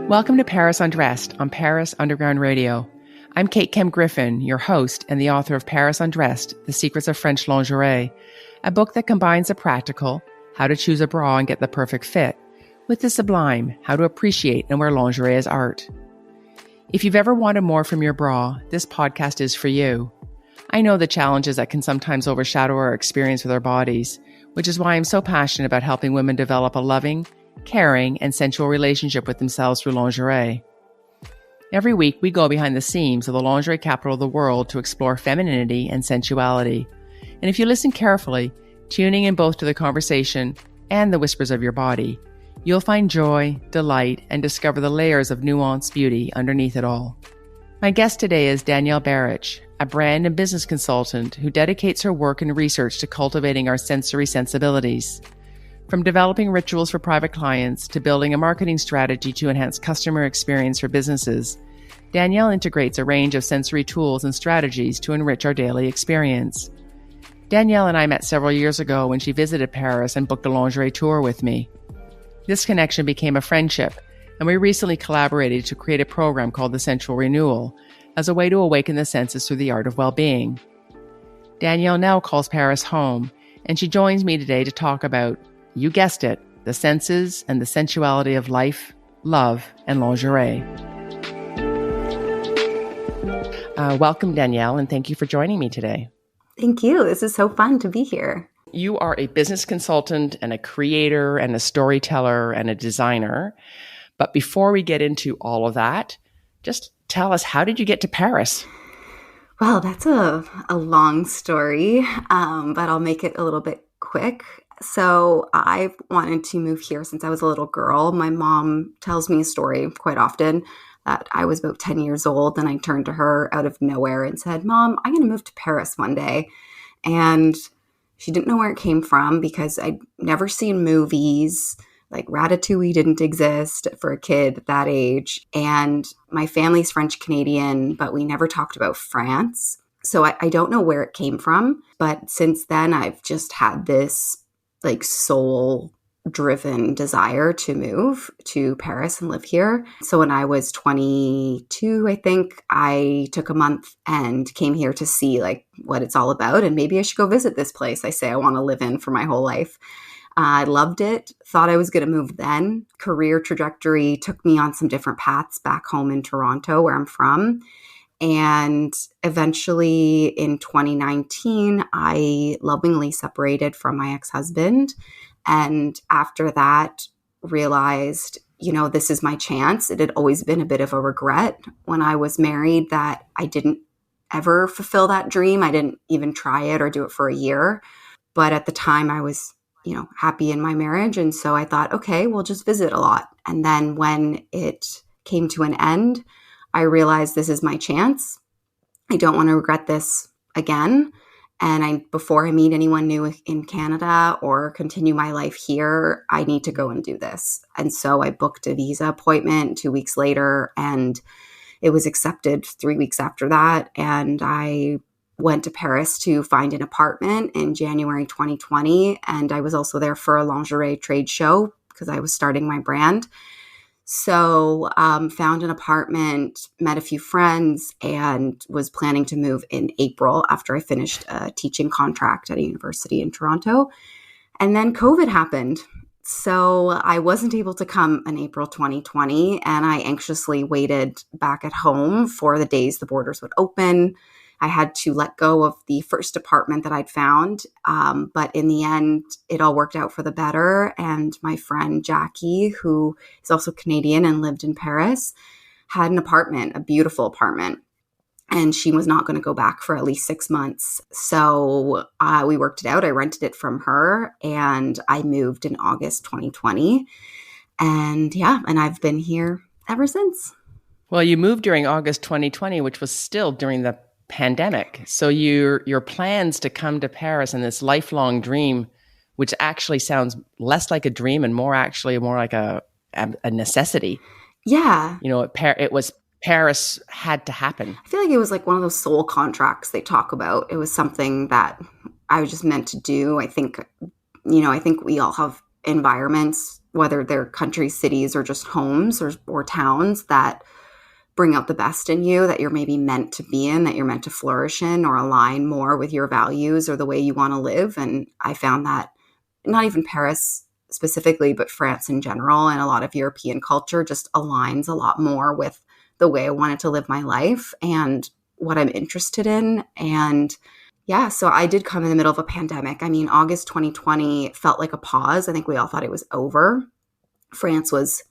Welcome to Paris Undressed on Paris Underground Radio. I'm Kate Kim Griffin, your host and the author of Paris Undressed, The Secrets of French Lingerie, a book that combines the practical, how to choose a bra and get the perfect fit, with the sublime, how to appreciate and wear lingerie as art. If you've ever wanted more from your bra, this podcast is for you. I know the challenges that can sometimes overshadow our experience with our bodies, which is why I'm so passionate about helping women develop a loving, caring, and sensual relationship with themselves through lingerie. Every week, we go behind the seams of the lingerie capital of the world to explore femininity and sensuality. And if you listen carefully, tuning in both to the conversation and the whispers of your body, you'll find joy, delight, and discover the layers of nuanced beauty underneath it all. My guest today is Danielle Barich, a brand and business consultant who dedicates her work and research to cultivating our sensory sensibilities. From developing rituals for private clients to building a marketing strategy to enhance customer experience for businesses, Danielle integrates a range of sensory tools and strategies to enrich our daily experience. Danielle and I met several years ago when she visited Paris and booked a lingerie tour with me. This connection became a friendship, and we recently collaborated to create a program called The Sensual Renewal as a way to awaken the senses through the art of well-being. Danielle now calls Paris home, and she joins me today to talk about, you guessed it, the senses and the sensuality of life, love, and lingerie. Welcome, Danielle, and thank you for joining me today. Thank you. This is so fun to be here. You are a business consultant and a creator and a storyteller and a designer. But before we get into all of that, just tell us, how did you get to Paris? Well, that's a long story, but I'll make it a little bit quick. So I've wanted to move here since I was a little girl. My mom tells me a story quite often that I was about 10 years old and I turned to her out of nowhere and said, "Mom, I'm going to move to Paris one day." And she didn't know where it came from because I'd never seen movies. Like Ratatouille didn't exist for a kid that age. And my family's French Canadian, but we never talked about France. So I don't know where it came from. But since then, I've just had this like soul-driven desire to move to Paris and live here. So when I was 22, I think, I took a month and came here to see like what it's all about. And maybe I should go visit this place I say I want to live in for my whole life. I loved it, thought I was going to move then. Career trajectory took me on some different paths back home in Toronto, where I'm from. And eventually in 2019, I lovingly separated from my ex-husband. And after that, realized, this is my chance. It had always been a bit of a regret when I was married that I didn't ever fulfill that dream. I didn't even try it or do it for a year. But at the time I was, happy in my marriage. And so I thought, okay, we'll just visit a lot. And then when it came to an end, I realized this is my chance. I don't want to regret this again. And before I meet anyone new in Canada or continue my life here, I need to go and do this. And so I booked a visa appointment 2 weeks later, and it was accepted 3 weeks after that. And I went to Paris to find an apartment in January 2020. And I was also there for a lingerie trade show because I was starting my brand. So found an apartment, met a few friends, and was planning to move in April after I finished a teaching contract at a university in Toronto. And then COVID happened. So I wasn't able to come in April 2020, and I anxiously waited back at home for the days the borders would open. I had to let go of the first apartment that I'd found. But in the end, it all worked out for the better. And my friend Jackie, who is also Canadian and lived in Paris, had an apartment, a beautiful apartment. And she was not going to go back for at least 6 months. So we worked it out. I rented it from her and I moved in August 2020. And I've been here ever since. Well, you moved during August 2020, which was still during the pandemic. So your plans to come to Paris and this lifelong dream, which actually sounds less like a dream and more like a necessity. Yeah. It was Paris had to happen. I feel like it was like one of those soul contracts they talk about. It was something that I was just meant to do. I think we all have environments, whether they're countries, cities, or just homes or towns that bring out the best in you, that you're maybe meant to be in, that you're meant to flourish in or align more with your values or the way you want to live. And I found that not even Paris specifically, but France in general and a lot of European culture just aligns a lot more with the way I wanted to live my life and what I'm interested in. And yeah, so I did come in the middle of a pandemic. I mean, August 2020 felt like a pause. I think we all thought it was over. France was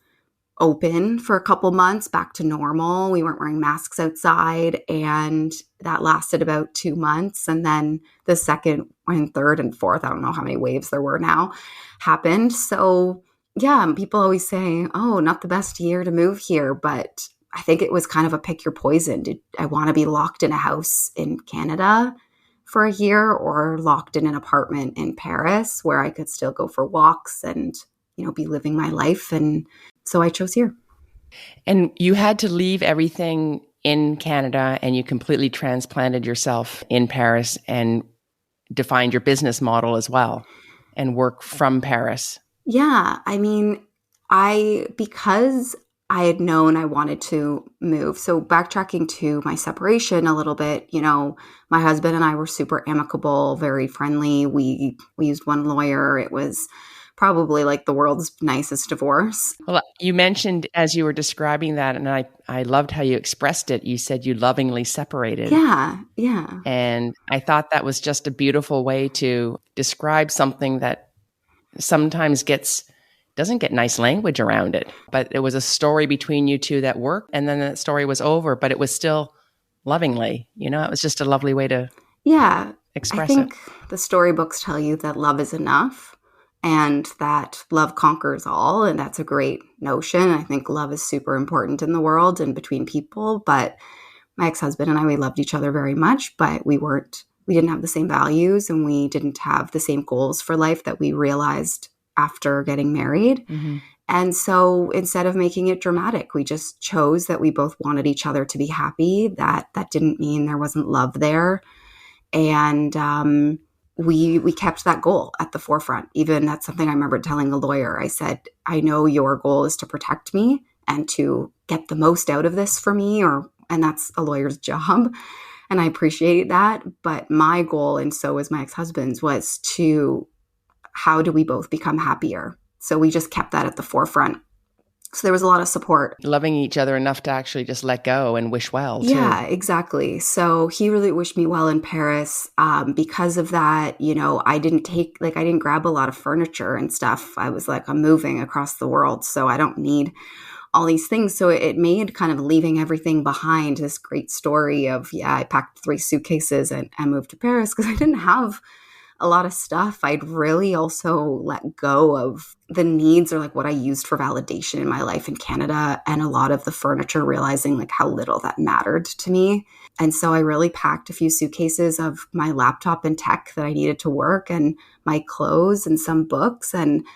open for a couple months, back to normal. We weren't wearing masks outside, and that lasted about 2 months. And then the second and third and fourth, I don't know how many waves there were now, happened. So yeah, people always say, oh, not the best year to move here. But I think it was kind of a pick your poison. Did I want to be locked in a house in Canada for a year or locked in an apartment in Paris where I could still go for walks and, be living my life? And so I chose here. And you had to leave everything in Canada and you completely transplanted yourself in Paris and defined your business model as well and work from Paris. Yeah. I mean, because I had known I wanted to move. So backtracking to my separation a little bit, my husband and I were super amicable, very friendly. We used one lawyer. It was probably like the world's nicest divorce. Well, you mentioned as you were describing that, and I loved how you expressed it. You said you lovingly separated. Yeah. And I thought that was just a beautiful way to describe something that sometimes doesn't get nice language around it. But it was a story between you two that worked, and then that story was over, but it was still lovingly. It was just a lovely way to express it. I think the storybooks tell you that love is enough. And that love conquers all. And that's a great notion. I think love is super important in the world and between people. But my ex-husband and I, we loved each other very much, but we didn't have the same values and we didn't have the same goals for life that we realized after getting married. Mm-hmm. And so instead of making it dramatic, we just chose that we both wanted each other to be happy. That didn't mean there wasn't love there. And, we kept that goal at the forefront. Even that's something I remember telling a lawyer. I said, I know your goal is to protect me and to get the most out of this for me, and that's a lawyer's job. And I appreciate that. But my goal, and so was my ex-husband's, was how do we both become happier? So we just kept that at the forefront. So there was a lot of support. Loving each other enough to actually just let go and wish well, too. Yeah, exactly. So he really wished me well in Paris. Because of that, I didn't grab a lot of furniture and stuff. I was like, I'm moving across the world, so I don't need all these things. So it made kind of leaving everything behind this great story of, I packed 3 suitcases and moved to Paris because I didn't have a lot of stuff. I'd really also let go of the needs or like what I used for validation in my life in Canada and a lot of the furniture, realizing like how little that mattered to me. And so I really packed a few suitcases of my laptop and tech that I needed to work and my clothes and some books. And,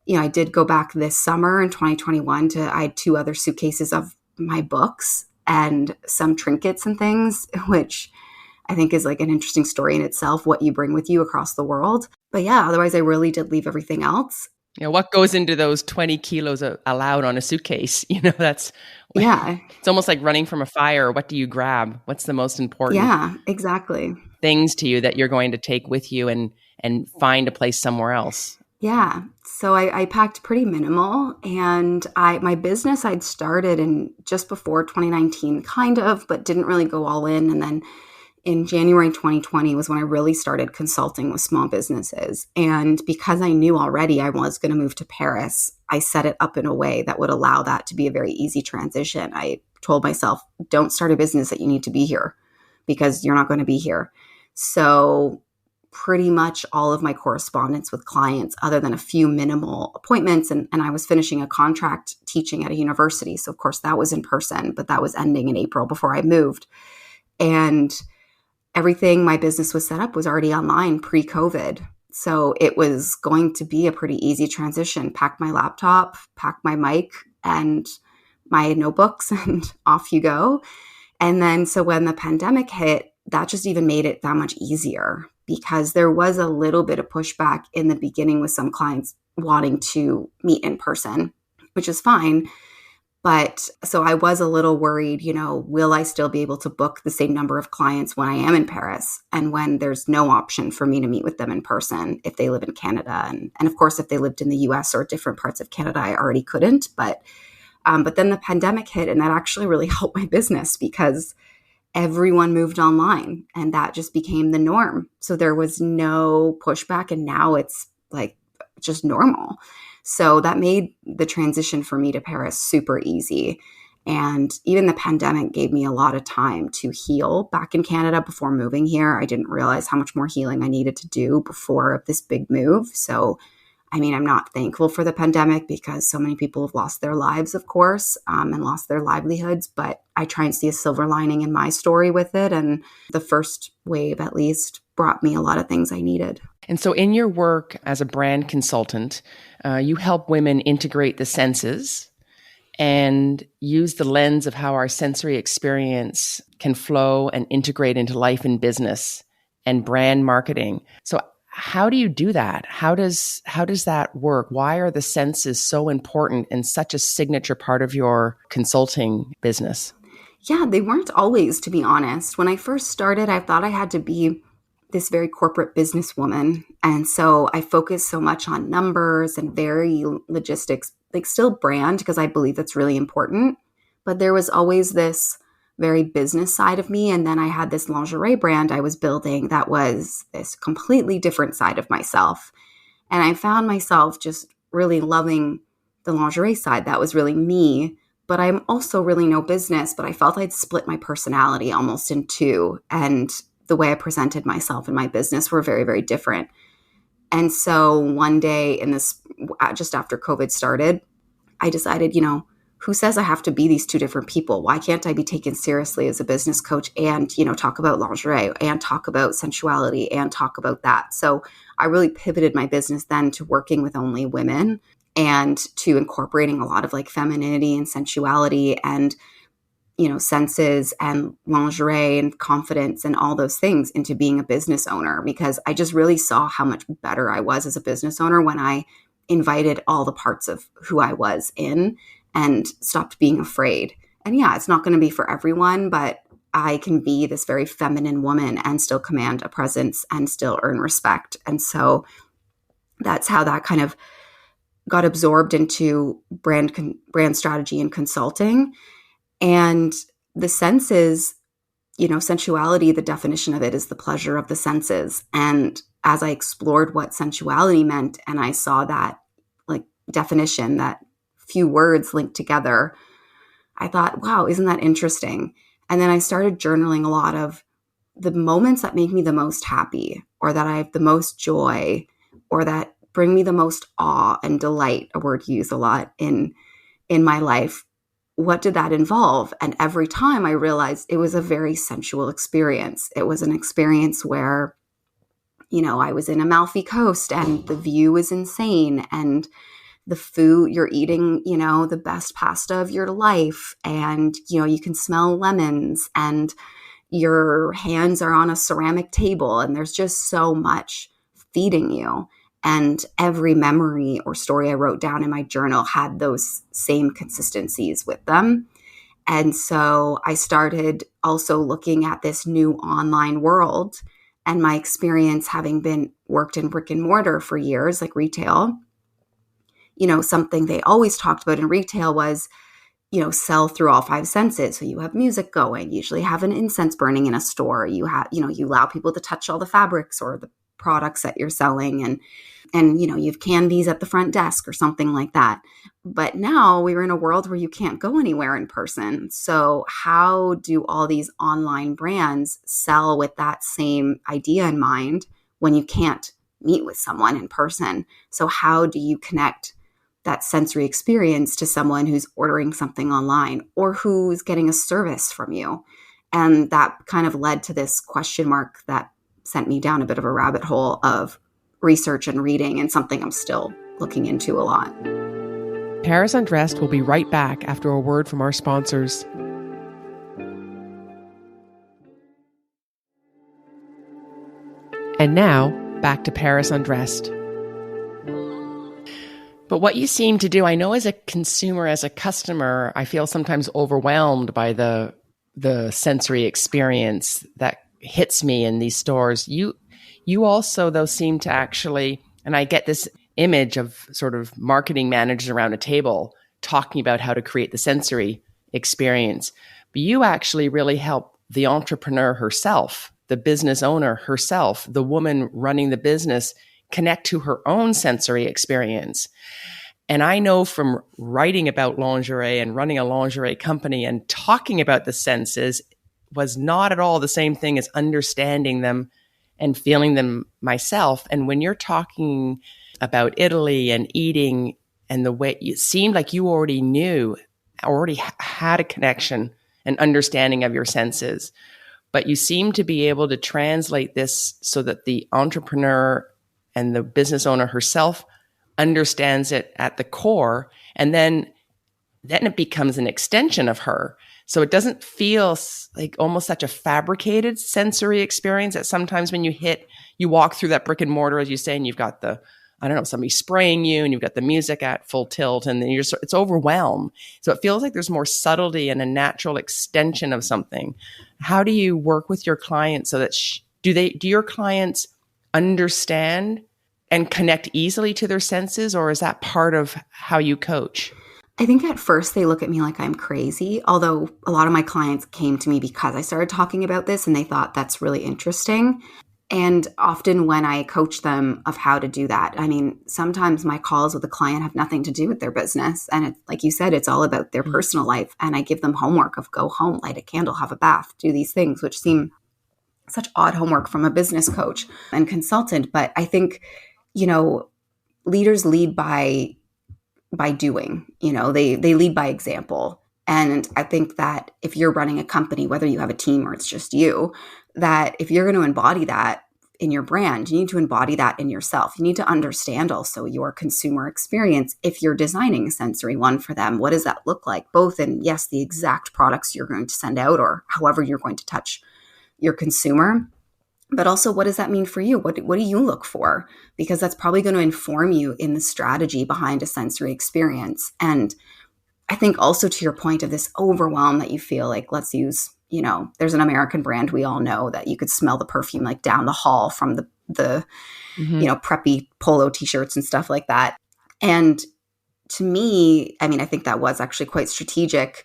I did go back this summer in 2021 I had 2 other suitcases of my books and some trinkets and things, which I think is like an interesting story in itself, what you bring with you across the world. But yeah, otherwise I really did leave everything else. What goes into those 20 kilos allowed on a suitcase? It's almost like running from a fire. What do you grab? What's the most important exactly. things to you that you're going to take with you and find a place somewhere else? Yeah. So I packed pretty minimal, and my business I'd started in just before 2019 kind of, but didn't really go all in. And then in January 2020 was when I really started consulting with small businesses. And because I knew already I was going to move to Paris, I set it up in a way that would allow that to be a very easy transition. I told myself, don't start a business that you need to be here because you're not going to be here. So pretty much all of my correspondence with clients, other than a few minimal appointments, and I was finishing a contract teaching at a university. So of course that was in person, but that was ending in April before I moved. And everything my business was set up was already online pre-COVID. So it was going to be a pretty easy transition. Pack my laptop, pack my mic and my notebooks, and off you go. And then so when the pandemic hit, that just even made it that much easier, because there was a little bit of pushback in the beginning with some clients wanting to meet in person, which is fine. But so I was a little worried, will I still be able to book the same number of clients when I am in Paris and when there's no option for me to meet with them in person if they live in Canada? And of course, if they lived in the US or different parts of Canada, I already couldn't. But then the pandemic hit, and that actually really helped my business because everyone moved online and that just became the norm. So there was no pushback, and now it's like just normal. So that made the transition for me to Paris super easy. And even the pandemic gave me a lot of time to heal back in Canada before moving here. I didn't realize how much more healing I needed to do before this big move. So, I'm not thankful for the pandemic because so many people have lost their lives, of course, and lost their livelihoods. But I try and see a silver lining in my story with it. And the first wave, at least, brought me a lot of things I needed. And so in your work as a brand consultant, you help women integrate the senses and use the lens of how our sensory experience can flow and integrate into life and business and brand marketing. So how do you do that? How does that work? Why are the senses so important and such a signature part of your consulting business? Yeah, they weren't always, to be honest. When I first started, I thought I had to be this very corporate businesswoman. And so I focused so much on numbers and very logistics, like still brand, because I believe that's really important. But there was always this very business side of me. And then I had this lingerie brand I was building that was this completely different side of myself. And I found myself just really loving the lingerie side. That was really me. But I'm also really no business, but I felt I'd split my personality almost in two. And the way I presented myself and my business were very, very different. And so one day just after COVID started, I decided, who says I have to be these two different people? Why can't I be taken seriously as a business coach and, talk about lingerie and talk about sensuality and talk about that? So I really pivoted my business then to working with only women and to incorporating a lot of like femininity and sensuality and senses and lingerie and confidence and all those things into being a business owner, because I just really saw how much better I was as a business owner when I invited all the parts of who I was in and stopped being afraid. And yeah, it's not going to be for everyone, but I can be this very feminine woman and still command a presence and still earn respect. And so that's how that kind of got absorbed into brand strategy and consulting. And the senses, sensuality, the definition of it is the pleasure of the senses. And as I explored what sensuality meant and I saw that like definition, that few words linked together, I thought, wow, isn't that interesting? And then I started journaling a lot of the moments that make me the most happy, or that I have the most joy, or that bring me the most awe and delight, a word used a lot in my life. What did that involve? And every time I realized it was a very sensual experience. It was an experience where, I was in Amalfi Coast and the view was insane, and the food you're eating, the best pasta of your life, and, you can smell lemons, and your hands are on a ceramic table, and there's just so much feeding you. And every memory or story I wrote down in my journal had those same consistencies with them. And so I started also looking at this new online world, and my experience having been worked in brick and mortar for years, like retail, something they always talked about in retail was, sell through all five senses. So you have music going, usually have an incense burning in a store. You have, you allow people to touch all the fabrics or the products that you're selling, and you have candies at the front desk or something like that. But now we're in a world where you can't go anywhere in person. So how do all these online brands sell with that same idea in mind when you can't meet with someone in person? So how do you connect that sensory experience to someone who's ordering something online or who's getting a service from you? And that kind of led to this question mark that sent me down a bit of a rabbit hole of research and reading, and something I'm still looking into a lot. Paris Undressed will be right back after a word from our sponsors. And now, back to Paris Undressed. But what you seem to do, I know as a consumer, as a customer, I feel sometimes overwhelmed by the sensory experience that hits me in these stores. You also, though, seem to actually, and I get this image of sort of marketing managers around a table talking about how to create the sensory experience. But you actually really help the entrepreneur herself, the business owner herself, the woman running the business, connect to her own sensory experience. And I know from writing about lingerie and running a lingerie company and talking about the senses was not at all the same thing as understanding them and feeling them myself. And when you're talking about Italy and eating and the way it seemed like you already knew, already had a connection and understanding of your senses, but you seem to be able to translate this so that the entrepreneur and the business owner herself understands it at the core, and then it becomes an extension of her. So it doesn't feel like almost such a fabricated sensory experience that sometimes when you walk through that brick and mortar, as you say, and you've got somebody spraying you and you've got the music at full tilt and then it's overwhelmed. So it feels like there's more subtlety and a natural extension of something. How do you work with your clients so that do your clients understand and connect easily to their senses, or is that part of how you coach? I think at first they look at me like I'm crazy, although a lot of my clients came to me because I started talking about this and they thought that's really interesting. And often when I coach them of how to do that, I mean, sometimes my calls with a client have nothing to do with their business. And like you said, it's all about their personal life. And I give them homework of go home, light a candle, have a bath, do these things, which seem such odd homework from a business coach and consultant. But I think, leaders lead by doing, they lead by example. And I think that if you're running a company, whether you have a team or it's just you, that if you're going to embody that in your brand, you need to embody that in yourself. You need to understand also your consumer experience. If you're designing a sensory one for them, what does that look like? Both in, yes, the exact products you're going to send out or however you're going to touch your consumer, but also what does that mean for you? What do you look for? Because that's probably going to inform you in the strategy behind a sensory experience. And I think also to your point of this overwhelm that you feel like, let's use, there's an American brand we all know that you could smell the perfume like down the hall from the preppy polo t-shirts and stuff like that. And to me, I mean, I think that was actually quite strategic,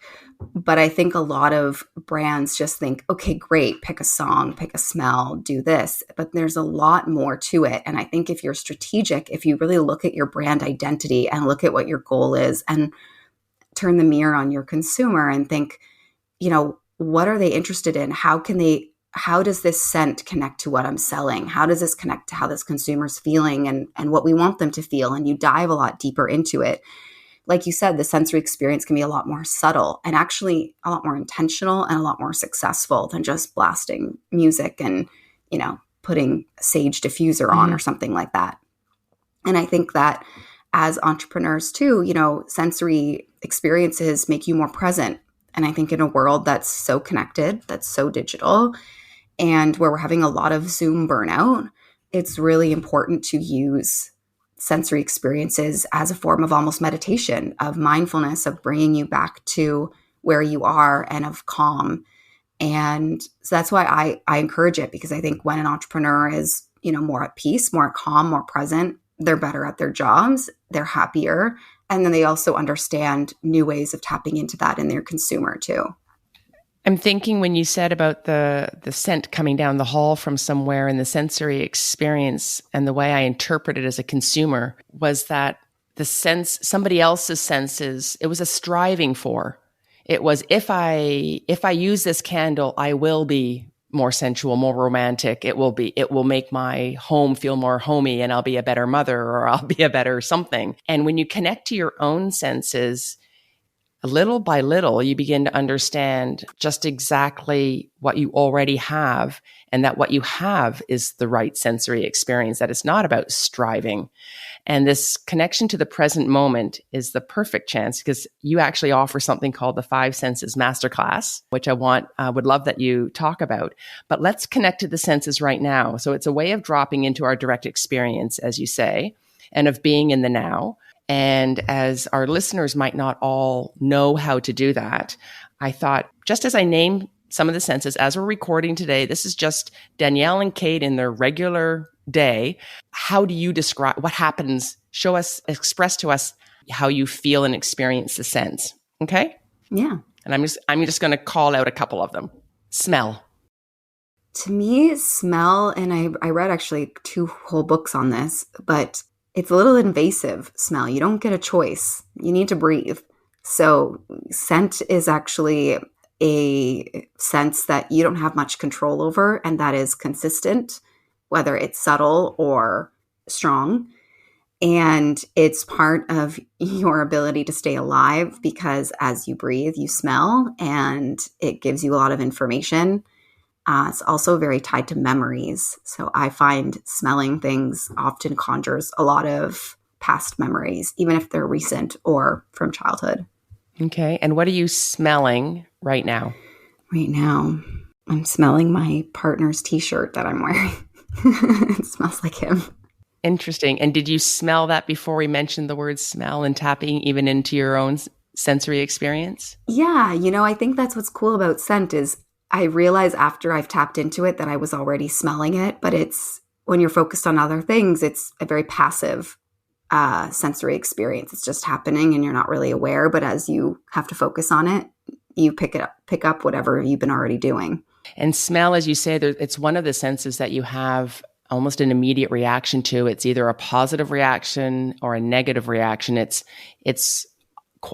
but I think a lot of brands just think, okay, great, pick a song, pick a smell, do this, but there's a lot more to it. And I think if you're strategic, if you really look at your brand identity and look at what your goal is and turn the mirror on your consumer and think, what are they interested in? How does this scent connect to what I'm selling? How does this connect to how this consumer's feeling and what we want them to feel? And you dive a lot deeper into it. Like you said, the sensory experience can be a lot more subtle and actually a lot more intentional and a lot more successful than just blasting music and, putting a sage diffuser on or something like that. And I think that as entrepreneurs too, sensory experiences make you more present. And I think in a world that's so connected, that's so digital, and where we're having a lot of Zoom burnout, it's really important to use sensory experiences as a form of almost meditation, of mindfulness, of bringing you back to where you are and of calm. And so that's why I encourage it, because I think when an entrepreneur is, more at peace, more calm, more present, they're better at their jobs, they're happier. And then they also understand new ways of tapping into that in their consumer too. I'm thinking when you said about the scent coming down the hall from somewhere and the sensory experience, and the way I interpret it as a consumer was that the sense, somebody else's senses, it was a striving for. It was, if I use this candle, I will be more sensual, more romantic. It will make my home feel more homey, and I'll be a better mother, or I'll be a better something. And when you connect to your own senses, little by little, you begin to understand just exactly what you already have, and that what you have is the right sensory experience, that it's not about striving. And this connection to the present moment is the perfect chance, because you actually offer something called the 5 Senses Masterclass, which I would love that you talk about. But let's connect to the senses right now. So it's a way of dropping into our direct experience, as you say, and of being in the now. And as our listeners might not all know how to do that, I thought, just as I named some of the senses, as we're recording today, this is just Danielle and Kate in their regular day. How do you describe what happens? Show us, express to us how you feel and experience the sense. Okay? Yeah. And I'm just going to call out a couple of them. Smell. To me, smell, and I read actually 2 whole books on this, but it's a little invasive smell. You don't get a choice. You need to breathe. So scent is actually a sense that you don't have much control over, and that is consistent, whether it's subtle or strong. And it's part of your ability to stay alive because as you breathe, you smell, and it gives you a lot of information. It's also very tied to memories. So I find smelling things often conjures a lot of past memories, even if they're recent or from childhood. Okay. And what are you smelling right now? Right now, I'm smelling my partner's t-shirt that I'm wearing. It smells like him. Interesting. And did you smell that before we mentioned the word smell and tapping even into your own sensory experience? Yeah. I think that's what's cool about scent is I realize after I've tapped into it that I was already smelling it, but it's when you're focused on other things, it's a very passive sensory experience. It's just happening and you're not really aware, but as you have to focus on it, you pick up whatever you've been already doing. And smell, as you say, it's one of the senses that you have almost an immediate reaction to. It's either a positive reaction or a negative reaction. It's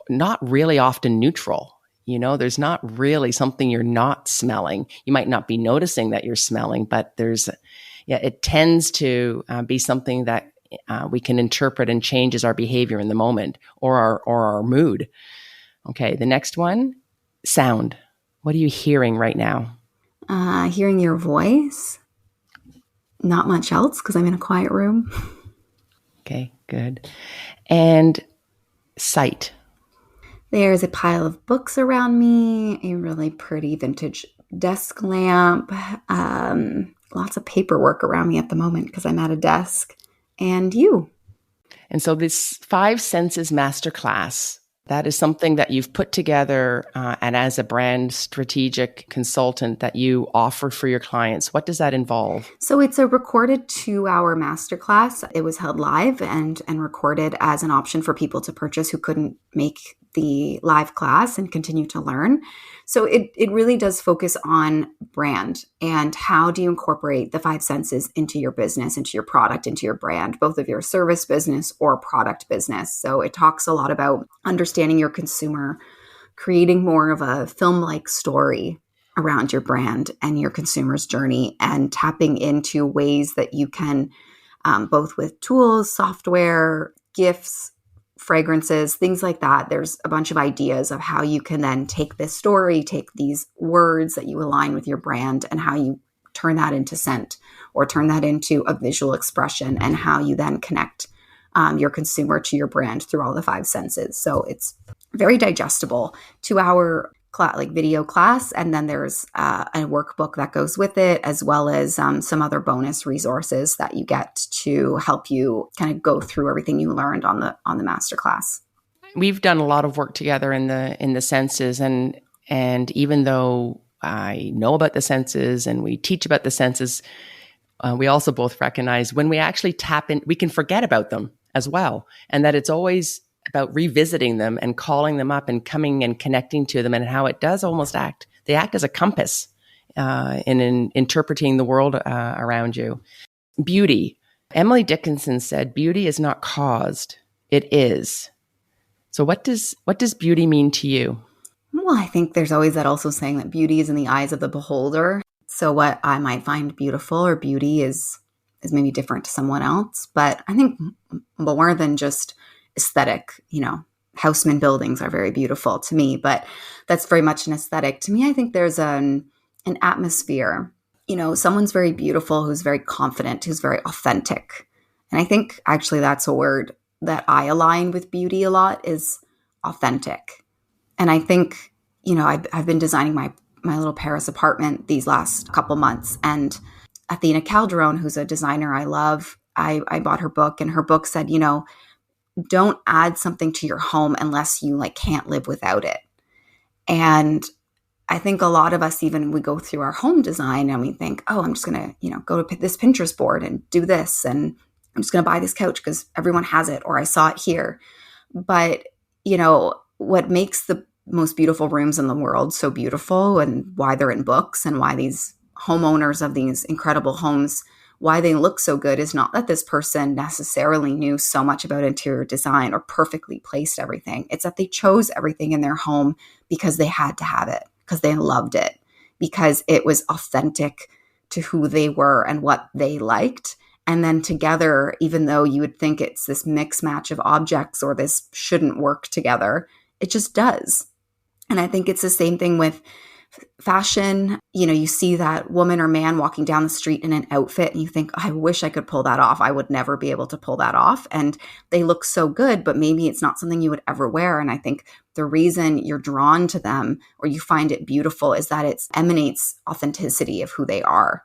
not really often neutral. There's not really something you're not smelling. You might not be noticing that you're smelling, but it tends to be something that we can interpret and changes our behavior in the moment or our mood. Okay, the next one, sound. What are you hearing right now? Hearing your voice. Not much else because I'm in a quiet room. Okay, good. And sight. There's a pile of books around me, a really pretty vintage desk lamp, lots of paperwork around me at the moment because I'm at a desk, and you. And so this 5 senses masterclass, that is something that you've put together and as a brand strategic consultant that you offer for your clients. What does that involve? So it's a recorded 2-hour masterclass. It was held live and recorded as an option for people to purchase who couldn't make the live class and continue to learn. So it really does focus on brand and how do you incorporate the 5 senses into your business, into your product, into your brand, both of your service business or product business. So it talks a lot about understanding your consumer, creating more of a film-like story around your brand and your consumer's journey, and tapping into ways that you can, both with tools, software, gifts, fragrances, things like that. There's a bunch of ideas of how you can then take this story, take these words that you align with your brand, and how you turn that into scent or turn that into a visual expression, and how you then connect your consumer to your brand through all the 5 senses. So it's very digestible, 2-hour video class. And then there's a workbook that goes with it, as well as some other bonus resources that you get to help you kind of go through everything you learned on the masterclass. We've done a lot of work together in the senses, and even though I know about the senses and we teach about the senses, we also both recognize when we actually tap in, we can forget about them as well, and that it's always about revisiting them and calling them up and coming and connecting to them, and how it does almost act. They act as a compass in interpreting the world around you. Beauty. Emily Dickinson said, "Beauty is not caused; it is." So, what does beauty mean to you? Well, I think there's always that also saying that beauty is in the eyes of the beholder. So, what I might find beautiful or beauty is maybe different to someone else. But I think more than just aesthetic, Haussmann buildings are very beautiful to me, but that's very much an aesthetic. To me, I think there's an atmosphere. Someone's very beautiful, who's very confident, who's very authentic. And I think actually that's a word that I align with beauty a lot, is authentic. And I think, I've been designing my little Paris apartment these last couple months, and Athena Calderon, who's a designer I love, I bought her book, and her book said, don't add something to your home unless you like can't live without it. And I think a lot of us, even we go through our home design and we think, oh, I'm just going to, go to this Pinterest board and do this. And I'm just going to buy this couch because everyone has it, or I saw it here. But, what makes the most beautiful rooms in the world so beautiful, and why they're in books, and why these homeowners of these incredible homes, why they look so good, is not that this person necessarily knew so much about interior design or perfectly placed everything. It's that they chose everything in their home because they had to have it, because they loved it, because it was authentic to who they were and what they liked. And then together, even though you would think it's this mix match of objects or this shouldn't work together, it just does. And I think it's the same thing with fashion. You see that woman or man walking down the street in an outfit and you think, I wish I could pull that off. I would never be able to pull that off. And they look so good, but maybe it's not something you would ever wear. And I think the reason you're drawn to them or you find it beautiful is that it emanates authenticity of who they are,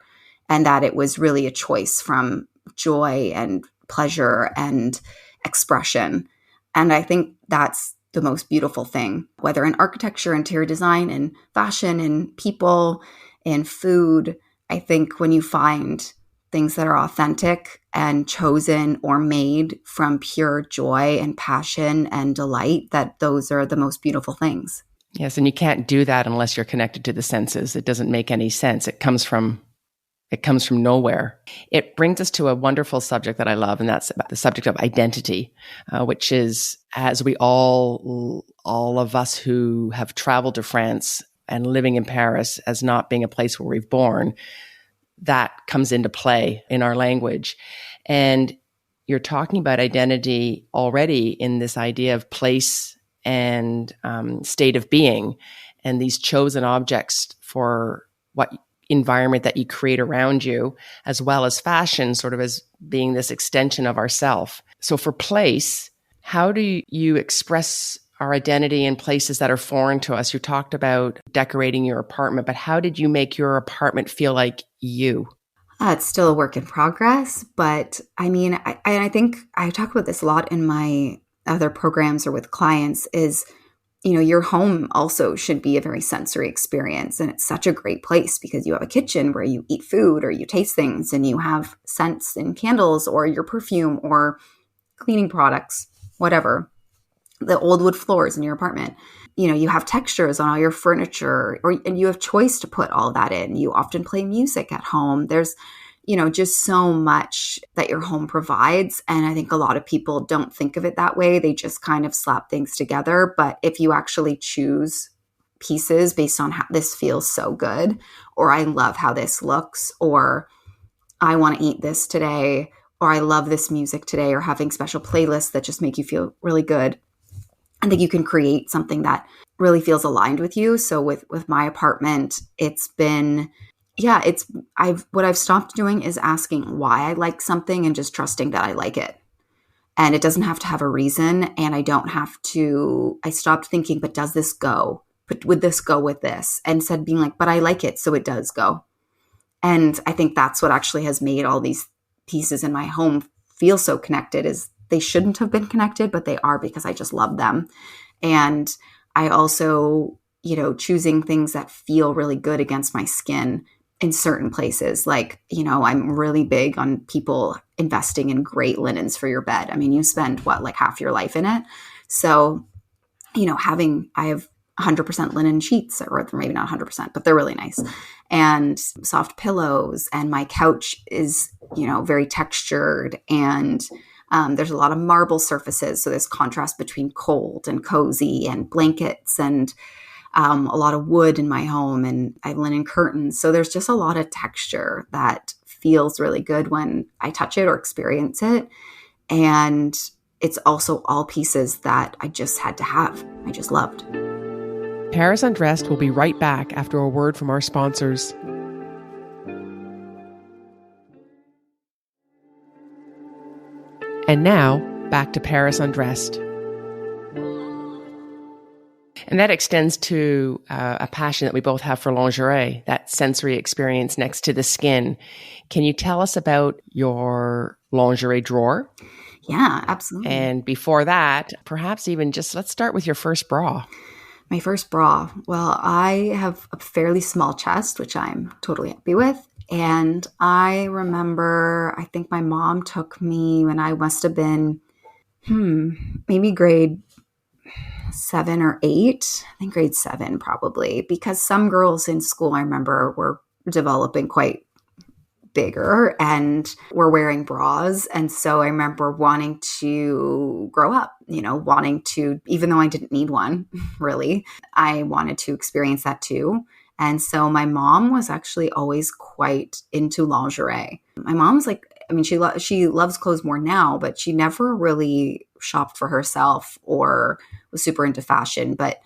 and that it was really a choice from joy and pleasure and expression. And I think that's the most beautiful thing, whether in architecture, interior design, in fashion, in people, in food. I think when you find things that are authentic and chosen or made from pure joy and passion and delight, that those are the most beautiful things. Yes, and you can't do that unless you're connected to the senses. It doesn't make any sense. It comes from nowhere. It brings us to a wonderful subject that I love, and that's about the subject of identity, which is, as we all of us who have traveled to France and living in Paris as not being a place where we've born, that comes into play in our language. And you're talking about identity already in this idea of place and state of being, and these chosen objects for what environment that you create around you, as well as fashion sort of as being this extension of ourself. So for place, how do you express our identity in places that are foreign to us? You talked about decorating your apartment, but how did you make your apartment feel like you? It's still a work in progress, but I mean, I think I talk about this a lot in my other programs or with clients is, your home also should be a very sensory experience. And it's such a great place because you have a kitchen where you eat food or you taste things, and you have scents and candles or your perfume or cleaning products, whatever, the old wood floors in your apartment. You have textures on all your furniture, and you have choice to put all that in. You often play music at home. There's, just so much that your home provides. And I think a lot of people don't think of it that way. They just kind of slap things together. But if you actually choose pieces based on how this feels so good, or I love how this looks, or I want to eat this today, or I love this music today, or having special playlists that just make you feel really good, I think you can create something that really feels aligned with you. So with my apartment, it's been, what I've stopped doing is asking why I like something and just trusting that I like it. And it doesn't have to have a reason. And I stopped thinking, but does this go? But would this go with this? And instead being like, but I like it, so it does go. And I think that's what actually has made all these pieces in my home feel so connected, is they shouldn't have been connected, but they are because I just love them. And I also, choosing things that feel really good against my skin in certain places. Like, I'm really big on people investing in great linens for your bed. I mean, you spend like half your life in it. So, I have 100% linen sheets, or maybe not 100%, but they're really nice, and soft pillows. And my couch is, very textured, and there's a lot of marble surfaces. So there's contrast between cold and cozy, and blankets, and a lot of wood in my home, and I have linen curtains. So there's just a lot of texture that feels really good when I touch it or experience it. And it's also all pieces that I just had to have. I just loved. Paris Undressed will be right back after a word from our sponsors. And now, back to Paris Undressed. And that extends to a passion that we both have for lingerie, that sensory experience next to the skin. Can you tell us about your lingerie drawer? Yeah, absolutely. And before that, perhaps even just let's start with your first bra. My first bra. Well, I have a fairly small chest, which I'm totally happy with. And I remember, I think my mom took me when I must have been, maybe grade 7 or 8. I think grade 7 probably, because some girls in school I remember were developing quite bigger and were wearing bras. And so I remember wanting to grow up, wanting to, even though I didn't need one really, I wanted to experience that too. And so my mom was actually always quite into lingerie. My mom's like, I mean, she loves clothes more now, but she never really shopped for herself or was super into fashion. But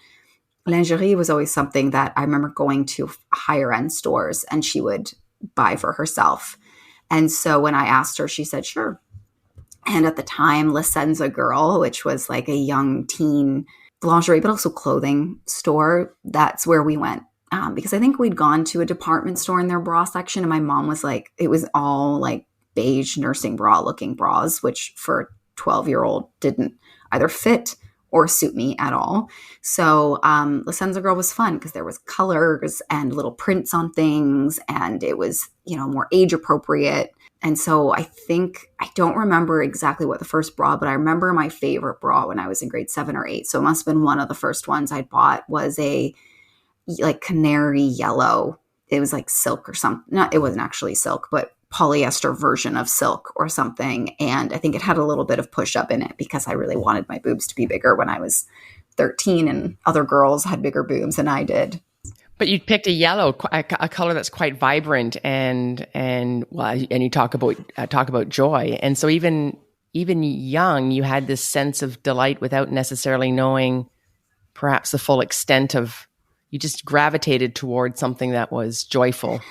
lingerie was always something that I remember going to higher end stores and she would buy for herself. And so when I asked her, she said, sure. And at the time, La Senza Girl, which was like a young teen lingerie, but also clothing store, that's where we went. Because I think we'd gone to a department store in their bra section. And my mom was like, it was all like beige nursing bra looking bras, which for a 12-year-old didn't either fit or suit me at all. So La Senza Girl was fun because there was colors and little prints on things, and it was, more age appropriate. And so I don't remember exactly what the first bra, but I remember my favorite bra when I was in grade 7 or 8. So it must have been one of the first ones I bought was a like canary yellow. It was like silk or something. It wasn't actually silk, but polyester version of silk or something. And I think it had a little bit of push up in it because I really wanted my boobs to be bigger when I was 13 and other girls had bigger boobs than I did. But you picked a yellow, a color that's quite vibrant, and you talk about joy. And so even young, you had this sense of delight without necessarily knowing perhaps the full extent of. You just gravitated towards something that was joyful,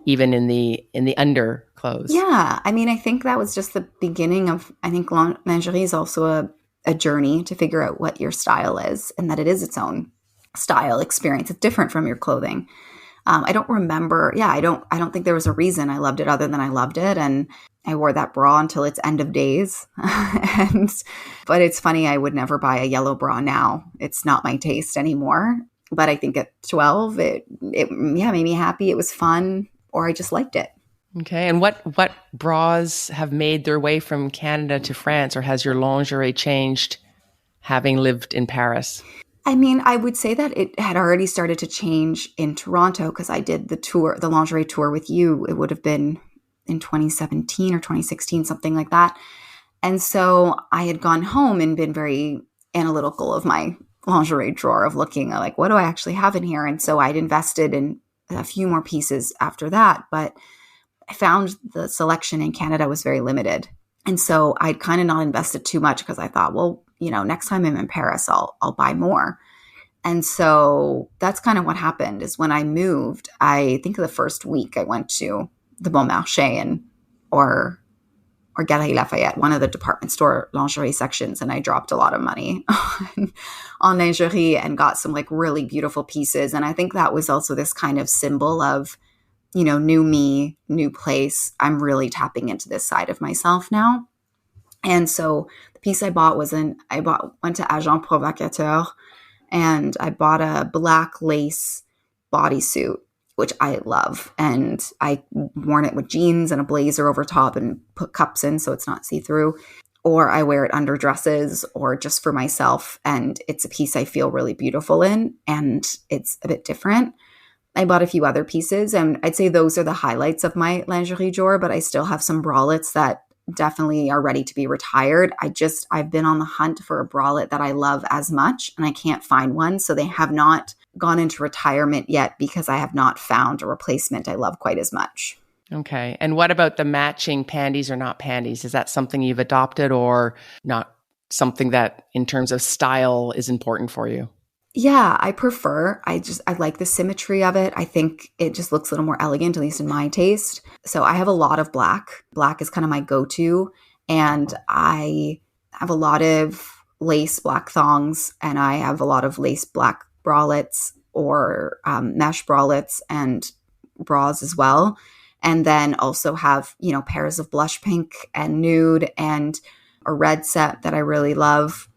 even in the underclothes. Yeah, I mean, I think that was just the beginning of. I think lingerie is also a journey to figure out what your style is, and that it is its own style experience. It's different from your clothing. I don't remember. Yeah, I don't think there was a reason I loved it other than I loved it, and I wore that bra until its end of days. But it's funny, I would never buy a yellow bra now. It's not my taste anymore. But I think at 12, it made me happy. It was fun, or I just liked it. Okay. And what bras have made their way from Canada to France, or has your lingerie changed having lived in Paris? I mean, I would say that it had already started to change in Toronto because I did the lingerie tour with you. It would have been in 2017 or 2016, something like that. And so I had gone home and been very analytical of my lingerie drawer of looking like, what do I actually have in here? And so I'd invested in a few more pieces after that, but I found the selection in Canada was very limited. And so I'd kind of not invested too much because I thought, well, next time I'm in Paris, I'll buy more. And so that's kind of what happened is when I moved, I think the first week I went to the Bon Marché or Galeries Lafayette, one of the department store lingerie sections, and I dropped a lot of money on lingerie and got some like really beautiful pieces. And I think that was also this kind of symbol of, new me, new place. I'm really tapping into this side of myself now. And so the piece I bought went to Agent Provocateur, and I bought a black lace bodysuit, which I love. And I worn it with jeans and a blazer over top and put cups in so it's not see-through. Or I wear it under dresses or just for myself. And it's a piece I feel really beautiful in, and it's a bit different. I bought a few other pieces, and I'd say those are the highlights of my lingerie drawer, but I still have some bralettes that definitely are ready to be retired. I've been on the hunt for a bralette that I love as much, and I can't find one. So they have not gone into retirement yet because I have not found a replacement I love quite as much. Okay. And what about the matching panties or not panties? Is that something you've adopted or not something that in terms of style is important for you? Yeah, I prefer. I like the symmetry of it. I think it just looks a little more elegant, at least in my taste. So I have a lot of black. Black is kind of my go-to. And I have a lot of lace black thongs, and I have a lot of lace black bralettes or mesh bralettes and bras as well. And then also have, pairs of blush pink and nude. And a red set that I really love.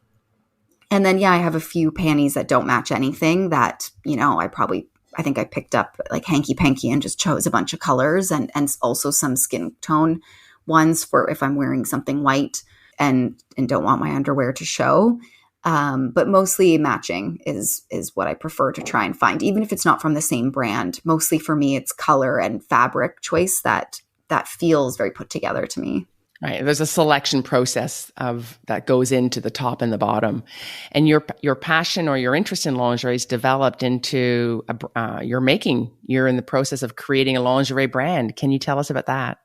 And then, yeah, I have a few panties that don't match anything that, I think I picked up like hanky panky and just chose a bunch of colors and also some skin tone ones for if I'm wearing something white and don't want my underwear to show. But mostly matching is what I prefer to try and find, even if it's not from the same brand. Mostly for me, it's color and fabric choice that feels very put together to me. Right. There's a selection process that goes into the top and the bottom, and your passion or your interest in lingerie is developed into you're in the process of creating a lingerie brand. Can you tell us about that?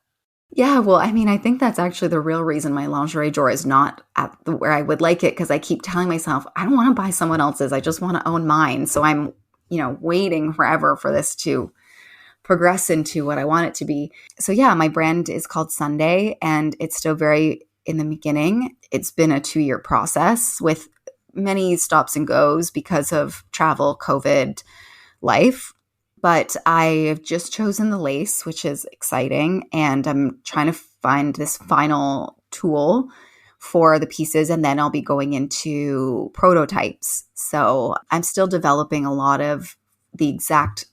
Yeah, well, I mean, I think that's actually the real reason my lingerie drawer is not at where I would like it, because I keep telling myself, I don't want to buy someone else's. I just want to own mine. So I'm, waiting forever for this to progress into what I want it to be. So yeah, my brand is called Sunday, and it's still very in the beginning. It's been a 2-year process with many stops and goes because of travel, COVID, life. But I have just chosen the lace, which is exciting. And I'm trying to find this final tool for the pieces. And then I'll be going into prototypes. So I'm still developing a lot of the exact,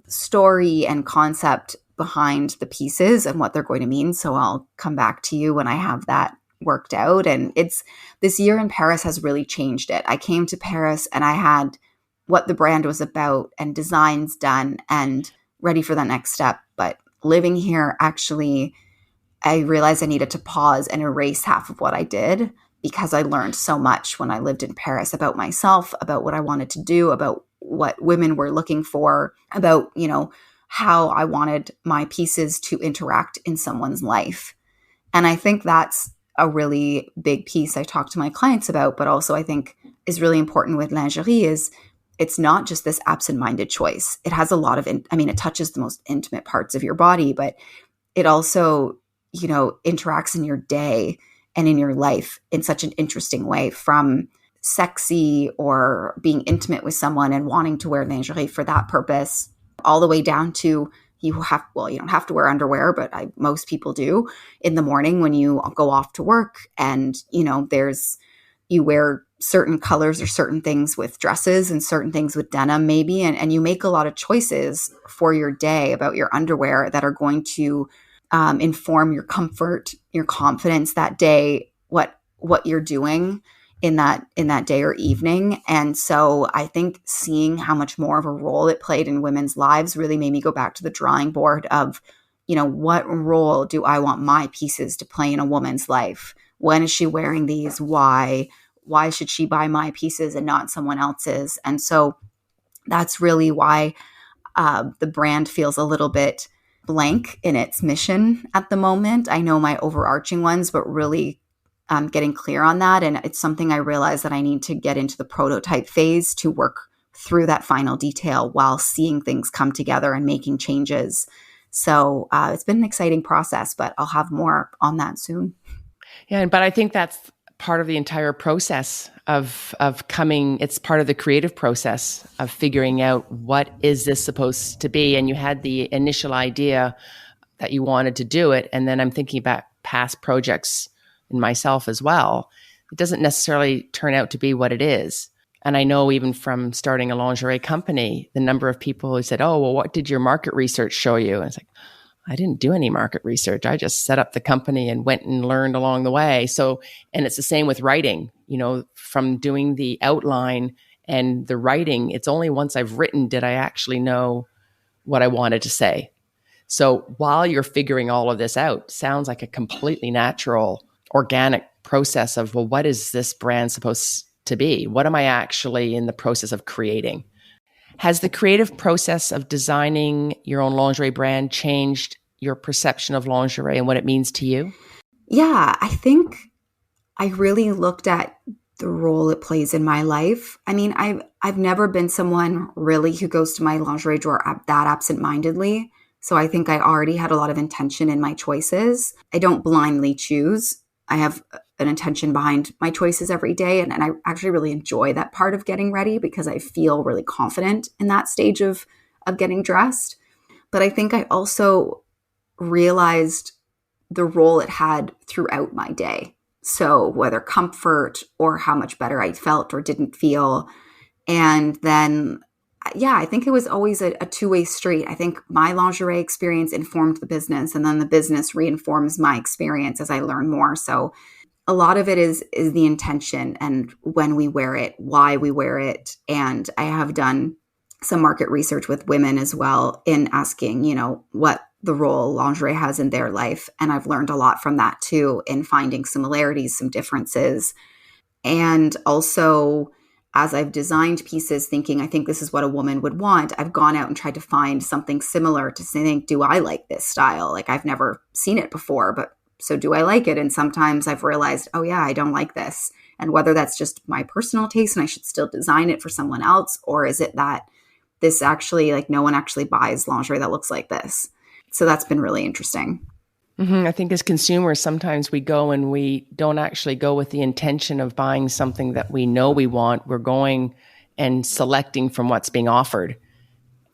story and concept behind the pieces and what they're going to mean. So I'll come back to you when I have that worked out. And this year in Paris has really changed it. I came to Paris and I had what the brand was about and designs done and ready for the next step. But living here, actually, I realized I needed to pause and erase half of what I did, because I learned so much when I lived in Paris about myself, about what I wanted to do, about what women were looking for, about, how I wanted my pieces to interact in someone's life. And I think that's a really big piece I talk to my clients about, but also I think is really important with lingerie is it's not just this absent-minded choice. It has a lot of, it touches the most intimate parts of your body, but it also, interacts in your day and in your life in such an interesting way, from sexy or being intimate with someone and wanting to wear lingerie for that purpose, all the way down to you don't have to wear underwear, but most people do in the morning when you go off to work. And, you wear certain colors or certain things with dresses and certain things with denim maybe. And you make a lot of choices for your day about your underwear that are going to inform your comfort, your confidence that day, what you're doing in that day or evening. And so I think seeing how much more of a role it played in women's lives really made me go back to the drawing board of, what role do I want my pieces to play in a woman's life? When is she wearing these? Why should she buy my pieces and not someone else's? And so that's really why the brand feels a little bit blank in its mission at the moment. I know my overarching ones, but really getting clear on that. And it's something I realize that I need to get into the prototype phase to work through that final detail while seeing things come together and making changes. So it's been an exciting process, but I'll have more on that soon. Yeah, but I think that's part of the entire process of coming. It's part of the creative process of figuring out what is this supposed to be. And you had the initial idea that you wanted to do it. And then I'm thinking about past projects in myself as well. It doesn't necessarily turn out to be what it is. And I know even from starting a lingerie company, the number of people who said, oh, well, what did your market research show you? And it's like, I didn't do any market research. I just set up the company and went and learned along the way. So, and it's the same with writing, from doing the outline and the writing, it's only once I've written did I actually know what I wanted to say. So while you're figuring all of this out, sounds like a completely natural, organic process of, well, what is this brand supposed to be? What am I actually in the process of creating? Has the creative process of designing your own lingerie brand changed your perception of lingerie and what it means to you? Yeah, I think I really looked at the role it plays in my life. I mean, I've never been someone really who goes to my lingerie drawer that absent-mindedly. So I think I already had a lot of intention in my choices. I don't blindly choose. I have an intention behind my choices every day. And I actually really enjoy that part of getting ready because I feel really confident in that stage of getting dressed. But I think I also realized the role it had throughout my day. So whether comfort or how much better I felt or didn't feel. And then, yeah, I think it was always a two-way street. I think my lingerie experience informed the business, and then the business reinforms my experience as I learn more. So a lot of it is the intention and when we wear it, why we wear it. And I have done some market research with women as well in asking, what the role lingerie has in their life. And I've learned a lot from that too, in finding similarities, some differences. And also, as I've designed pieces thinking, I think this is what a woman would want, I've gone out and tried to find something similar to think, do I like this style? Like, I've never seen it before, but so do I like it? And sometimes I've realized, oh yeah, I don't like this. And whether that's just my personal taste and I should still design it for someone else, or is it that this actually, like, no one actually buys lingerie that looks like this. So that's been really interesting. I think as consumers, sometimes we go and we don't actually go with the intention of buying something that we know we want. We're going and selecting from what's being offered.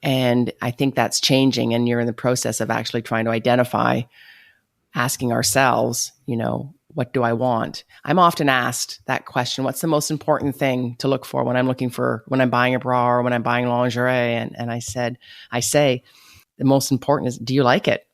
And I think that's changing. And you're in the process of actually trying to identify, asking ourselves, what do I want? I'm often asked that question, what's the most important thing to look for when I'm buying a bra or when I'm buying lingerie? And I say, the most important is, do you like it?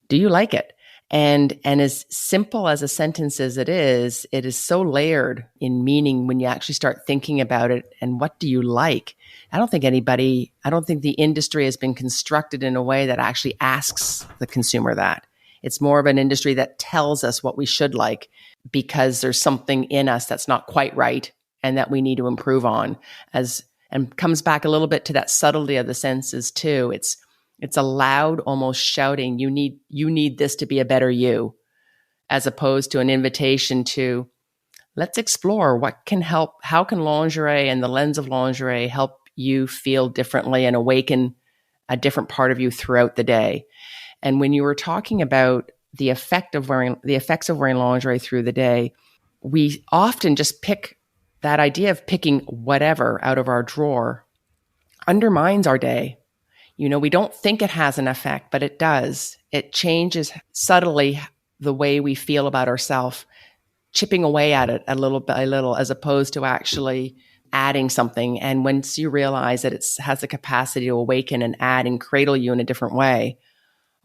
Do you like it? And as simple as a sentence as it is so layered in meaning when you actually start thinking about it. And what do you like? I don't think the industry has been constructed in a way that actually asks the consumer that. It's more of an industry that tells us what we should like because there's something in us that's not quite right and that we need to improve on, and comes back a little bit to that subtlety of the senses too. It's a loud, almost shouting, you need this to be a better you, as opposed to an invitation to, let's explore how can lingerie and the lens of lingerie help you feel differently and awaken a different part of you throughout the day. And when you were talking about the effects of wearing lingerie through the day, we often just pick that idea of picking whatever out of our drawer undermines our day. We don't think it has an effect, but it does. It changes subtly the way we feel about ourselves, chipping away at it a little by little, as opposed to actually adding something. And once you realize that it has the capacity to awaken and add and cradle you in a different way,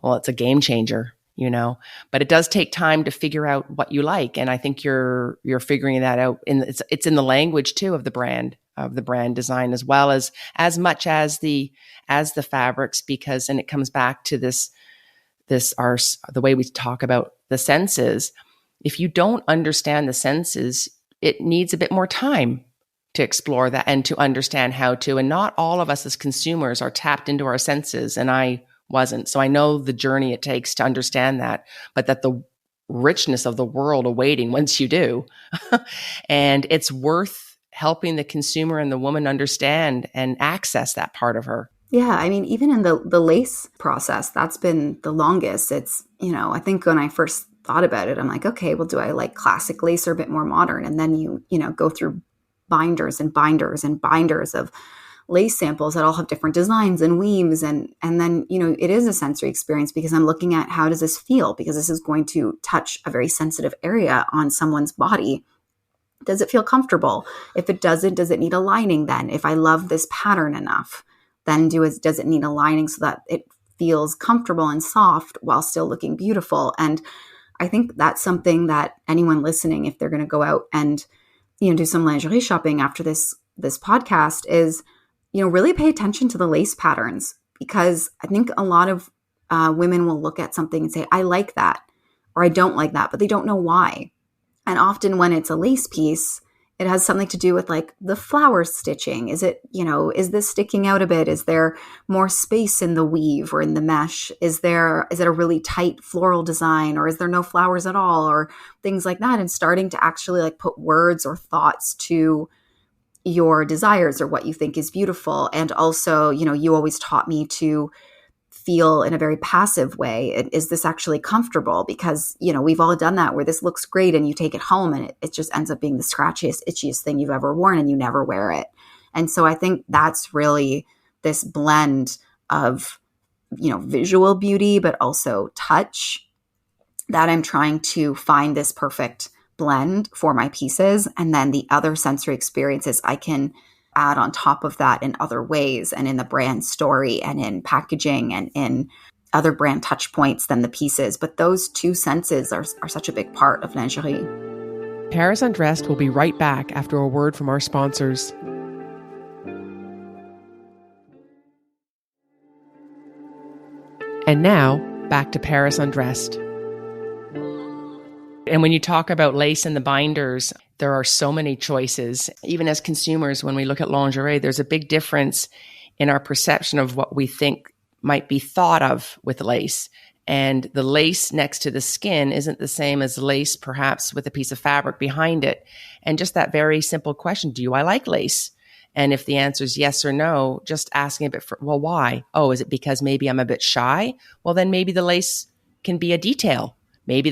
well, it's a game changer, But it does take time to figure out what you like, and I think you're figuring that out. It's in the language too of the brand design, as well as much as the fabrics, because, and it comes back to the way we talk about the senses. If you don't understand the senses, it needs a bit more time to explore that and to understand how to. And not all of us as consumers are tapped into our senses, and I wasn't. So I know the journey it takes to understand that, but that the richness of the world awaiting once you do. And it's worth helping the consumer and the woman understand and access that part of her. Yeah, I mean, even in the lace process, that's been the longest. It's, I think when I first thought about it, I'm like, okay, well, do I like classic lace or a bit more modern? And then you go through binders and binders and binders of lace samples that all have different designs and weaves. And then, it is a sensory experience because I'm looking at, how does this feel? Because this is going to touch a very sensitive area on someone's body. Does it feel comfortable? If it doesn't, does it need a lining then? If I love this pattern enough, then does it need a lining so that it feels comfortable and soft while still looking beautiful? And I think that's something that anyone listening, if they're going to go out and, do some lingerie shopping after this podcast, is, really pay attention to the lace patterns, because I think a lot of women will look at something and say, I like that, or I don't like that, but they don't know why. And often when it's a lace piece, it has something to do with like the flower stitching. Is it, is this sticking out a bit? Is there more space in the weave or in the mesh? Is it a really tight floral design, or is there no flowers at all, or things like that? And starting to actually like put words or thoughts to your desires or what you think is beautiful. And also, you always taught me to feel in a very passive way. Is this actually comfortable? Because, we've all done that where this looks great and you take it home and it just ends up being the scratchiest, itchiest thing you've ever worn and you never wear it. And so I think that's really this blend of, visual beauty, but also touch, that I'm trying to find this perfect blend for my pieces. And then the other sensory experiences I can add on top of that in other ways and in the brand story and in packaging and in other brand touch points than the pieces. But those two senses are such a big part of lingerie. Paris Undressed will be right back after a word from our sponsors. And now, back to Paris Undressed. And when you talk about lace and the binders, there are so many choices. Even as consumers, when we look at lingerie, there's a big difference in our perception of what we think might be thought of with lace. And the lace next to the skin isn't the same as lace, perhaps with a piece of fabric behind it. And just that very simple question, do I like lace? And if the answer is yes or no, just asking a bit well, why? Oh, is it because maybe I'm a bit shy? Well, then maybe the lace can be a detail. Maybe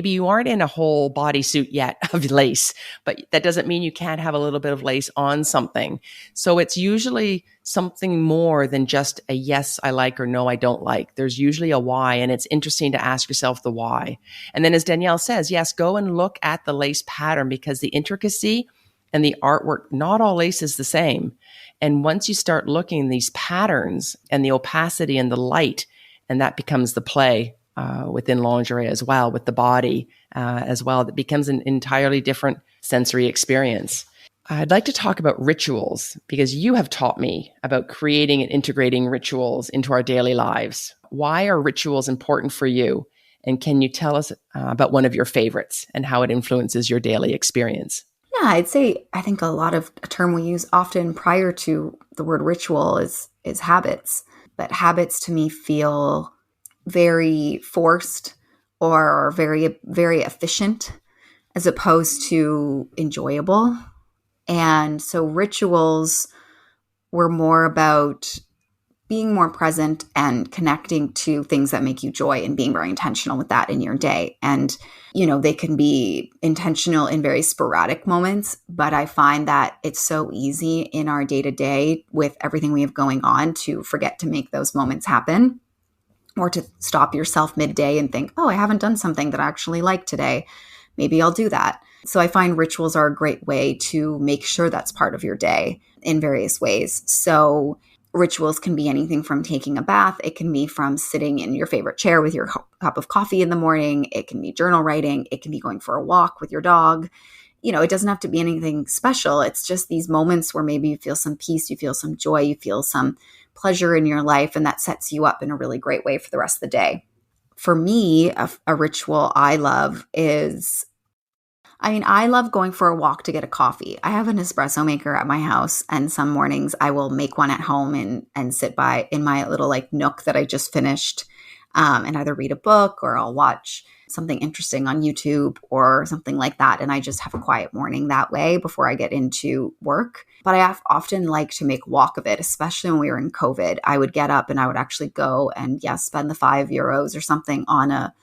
you aren't in a whole bodysuit yet of lace, but that doesn't mean you can't have a little bit of lace on something. So it's usually something more than just a yes, I like, or no, I don't like. There's usually a why, and it's interesting to ask yourself the why. And then as Danielle says, yes, go and look at the lace pattern, because the intricacy and the artwork, not all lace is the same. And once you start looking at these patterns and the opacity and the light, and that becomes the play within lingerie as well, with the body as well, that becomes an entirely different sensory experience. I'd like to talk about rituals, because you have taught me about creating and integrating rituals into our daily lives. Why are rituals important for you? And can you tell us about one of your favorites and how it influences your daily experience? Yeah, I think a term we use often prior to the word ritual is habits. But habits to me feel very forced or very, very efficient as opposed to enjoyable. And so rituals were more about being more present and connecting to things that make you joy and being very intentional with that in your day. And, they can be intentional in very sporadic moments, but I find that it's so easy in our day-to-day with everything we have going on to forget to make those moments happen, or to stop yourself midday and think, oh, I haven't done something that I actually like today. Maybe I'll do that. So I find rituals are a great way to make sure that's part of your day in various ways. So rituals can be anything from taking a bath. It can be from sitting in your favorite chair with your cup of coffee in the morning. It can be journal writing. It can be going for a walk with your dog. It doesn't have to be anything special. It's just these moments where maybe you feel some peace, you feel some joy, you feel some pleasure in your life, and that sets you up in a really great way for the rest of the day. For me, a ritual I love I love going for a walk to get a coffee. I have an espresso maker at my house, and some mornings I will make one at home and sit by in my little nook that I just finished, and either read a book or I'll watch something interesting on YouTube or something like that. And I just have a quiet morning that way before I get into work. But I have often like to make walk of it, especially when we were in COVID. I would get up and I would actually go and spend the €5 or something on a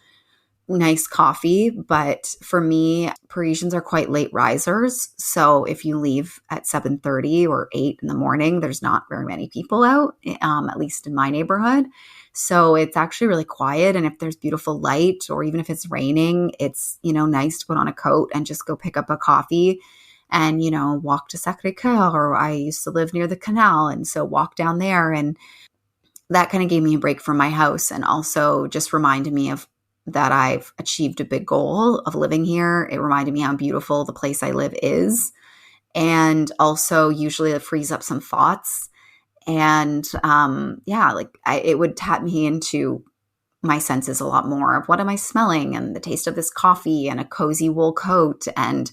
nice coffee. But for me, Parisians are quite late risers. So if you leave at 7:30 or 8 in the morning, there's not very many people out, at least in my neighborhood. So it's actually really quiet. And if there's beautiful light, or even if it's raining, it's, nice to put on a coat and just go pick up a coffee and, walk to Sacré-Cœur. Or I used to live near the canal, and so walk down there. And that kind of gave me a break from my house, and also just reminded me of that I've achieved a big goal of living here. It reminded me how beautiful the place I live is. And also usually it frees up some thoughts. And it would tap me into my senses a lot more of what am I smelling, and the taste of this coffee, and a cozy wool coat, and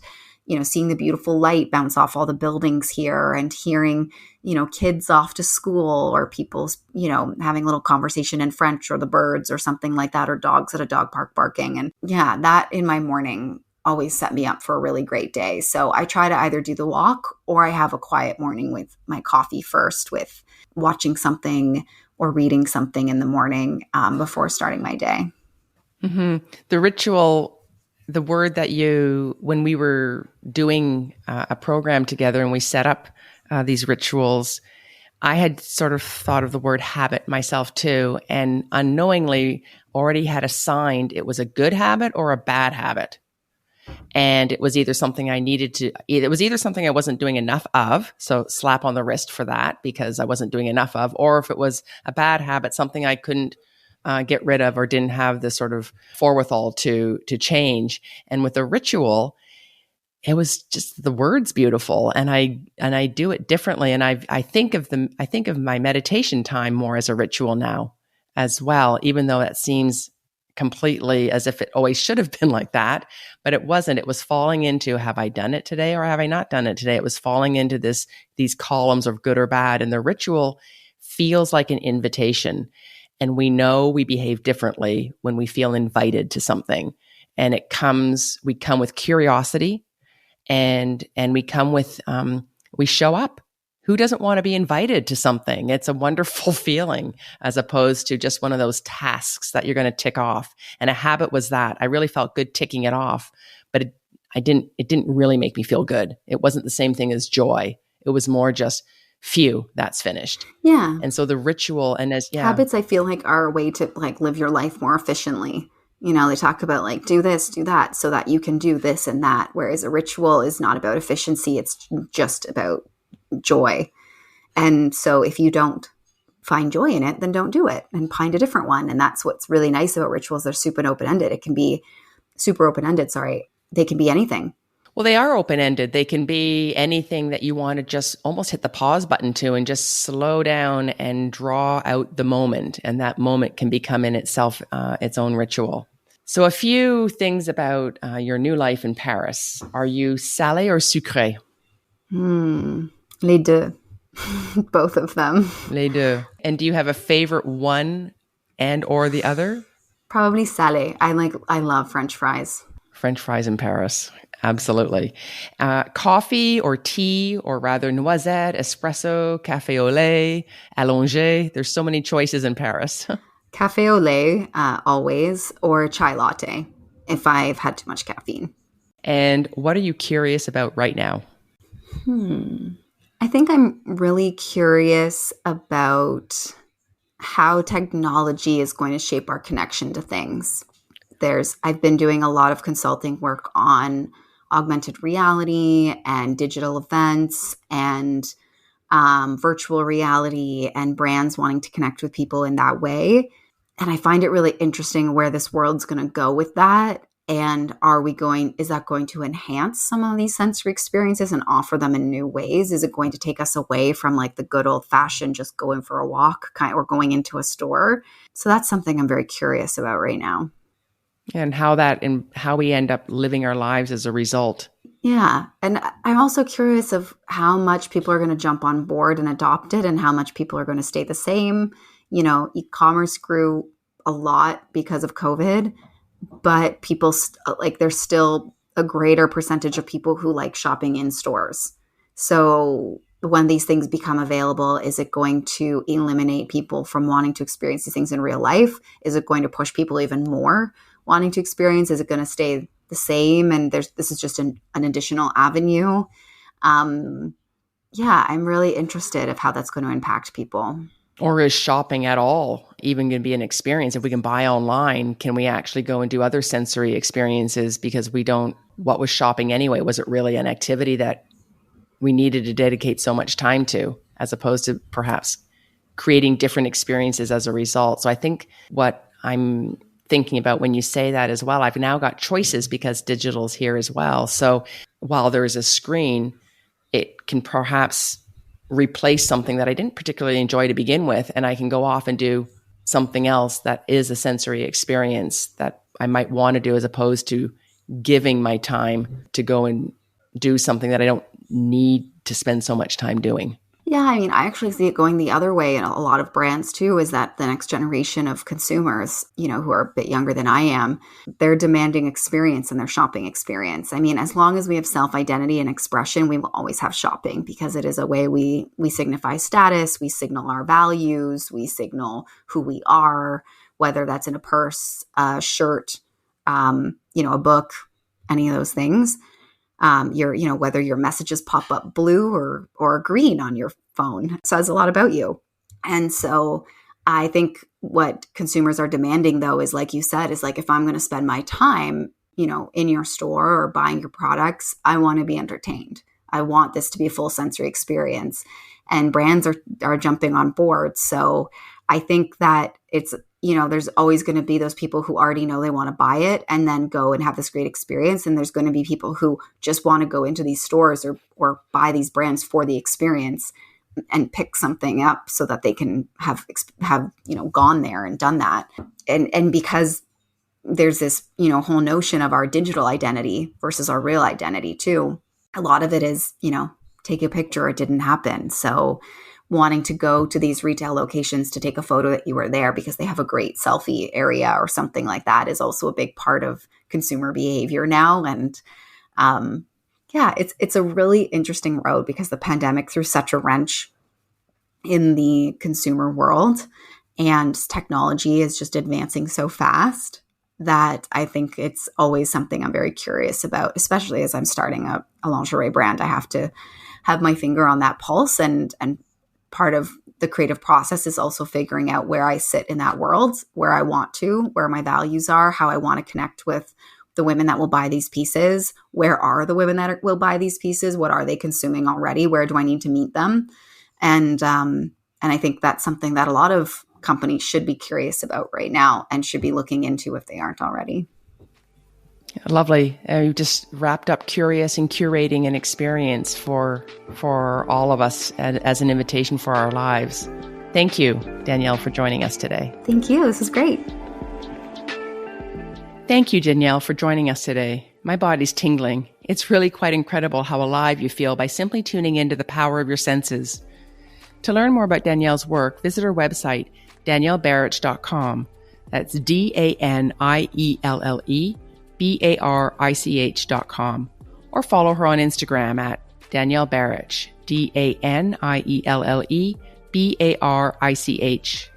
seeing the beautiful light bounce off all the buildings here, and hearing kids off to school, or people having a little conversation in French, or the birds or something like that, or dogs at a dog park barking. And that in my morning always set me up for a really great day. So I try to either do the walk, or I have a quiet morning with my coffee first, with watching something or reading something in the morning before starting my day. Mm-hmm. The ritual, the word that when we were doing a program together and we set up these rituals, I had sort of thought of the word habit myself too, and unknowingly already had assigned it was a good habit or a bad habit. And it was either something it was either something I wasn't doing enough of, so slap on the wrist for that because I wasn't doing enough of, or if it was a bad habit, something I couldn't get rid of or didn't have the sort of forewithal to change. And with a ritual, it was just the words beautiful, and I do it differently. And I think of my meditation time more as a ritual now as well, even though it seems completely as if it always should have been like that, but it wasn't. It was falling into, have I done it today or have I not done it today? It was falling into these columns of good or bad. And the ritual feels like an invitation. And we know we behave differently when we feel invited to something. And we come with curiosity, and we come with, we show up. Who doesn't want to be invited to something? It's a wonderful feeling, as opposed to just one of those tasks that you're going to tick off. And a habit was that. I really felt good ticking it off, but it didn't really make me feel good. It wasn't the same thing as joy. It was more just, phew, that's finished. Yeah. And so the ritual habits, I feel like, are a way to like live your life more efficiently. You know, they talk about like, do this, do that, so that you can do this and that. Whereas a ritual is not about efficiency. It's just about joy. And so if you don't find joy in it, then don't do it and find a different one. And that's what's really nice about rituals. They're super open-ended. It can be super open-ended. Sorry. They can be anything. Well, they are open-ended. They can be anything that you want to just almost hit the pause button to and just slow down and draw out the moment. And that moment can become in itself its own ritual. So a few things about your new life in Paris. Are you salé or sucré? Les deux. Both of them. Les deux. And do you have a favorite one and or the other? Probably salé. I love French fries. French fries in Paris. Absolutely. Coffee or tea, or rather noisette, espresso, café au lait, allongé. There's so many choices in Paris. Café au lait, always, or chai latte if I've had too much caffeine. And what are you curious about right now? I think I'm really curious about how technology is going to shape our connection to things. I've been doing a lot of consulting work on augmented reality and digital events and virtual reality and brands wanting to connect with people in that way. And I find it really interesting where this world's going to go with that. And is that going to enhance some of these sensory experiences and offer them in new ways? Is it going to take us away from like the good old fashioned, just going for a walk or going into a store? So that's something I'm very curious about right now. And how we end up living our lives as a result. Yeah. And I'm also curious of how much people are going to jump on board and adopt it and how much people are going to stay the same. You know, e-commerce grew a lot because of COVID, but people there's still a greater percentage of people who like shopping in stores. So when these things become available, is it going to eliminate people from wanting to experience these things in real life? Is it going to push people even more wanting to experience? Is it going to stay the same? And this is just an additional avenue. I'm really interested of how that's going to impact people. Or is shopping at all even going to be an experience? If we can buy online, can we actually go and do other sensory experiences? Because what was shopping anyway? Was it really an activity that we needed to dedicate so much time to, as opposed to perhaps creating different experiences as a result? So I think what I'm thinking about when you say that as well, I've now got choices because digital's here as well. So while there is a screen, it can perhaps replace something that I didn't particularly enjoy to begin with, and I can go off and do something else that is a sensory experience that I might want to do, as opposed to giving my time to go and do something that I don't need to spend so much time doing. Yeah, I mean, I actually see it going the other way in a lot of brands too, is that the next generation of consumers, who are a bit younger than I am, they're demanding experience in their shopping experience. I mean, as long as we have self-identity and expression, we will always have shopping because it is a way we signify status, we signal our values, we signal who we are, whether that's in a purse, a shirt, a book, any of those things. Whether your messages pop up blue or green on your phone says a lot about you. And so I think what consumers are demanding, though, is like you said, is like, if I'm going to spend my time, in your store or buying your products, I want to be entertained. I want this to be a full sensory experience. And brands are jumping on board. So I think that it's, there's always going to be those people who already know they want to buy it and then go and have this great experience. And there's going to be people who just want to go into these stores or buy these brands for the experience and pick something up so that they can have gone there and done that. And because there's this, whole notion of our digital identity versus our real identity too. A lot of it is, take a picture, it didn't happen. So wanting to go to these retail locations to take a photo that you were there because they have a great selfie area or something like that is also a big part of consumer behavior now. And it's a really interesting road because the pandemic threw such a wrench in the consumer world, and technology is just advancing so fast that I think it's always something I'm very curious about, especially as I'm starting a lingerie brand. I have to have my finger on that pulse, and part of the creative process is also figuring out where I sit in that world, where I want to, where my values are, how I want to connect with the women that will buy these pieces. Where are the women that will buy these pieces? What are they consuming already? Where do I need to meet them? And I think that's something that a lot of companies should be curious about right now and should be looking into if they aren't already. Lovely. You just wrapped up curious and curating an experience for all of us as an invitation for our lives. Thank you, Danielle, for joining us today. Thank you. This is great. Thank you, Danielle, for joining us today. My body's tingling. It's really quite incredible how alive you feel by simply tuning into the power of your senses. To learn more about Danielle's work, visit her website, daniellebarich.com. That's DanielleBarich.com. Or follow her on Instagram at Danielle Barich, DanielleBarich.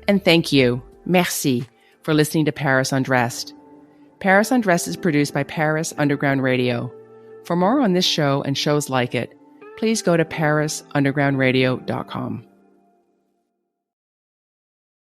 And thank you, merci, for listening to Paris Undressed. Paris Undressed is produced by Paris Underground Radio. For more on this show and shows like it, please go to parisundergroundradio.com.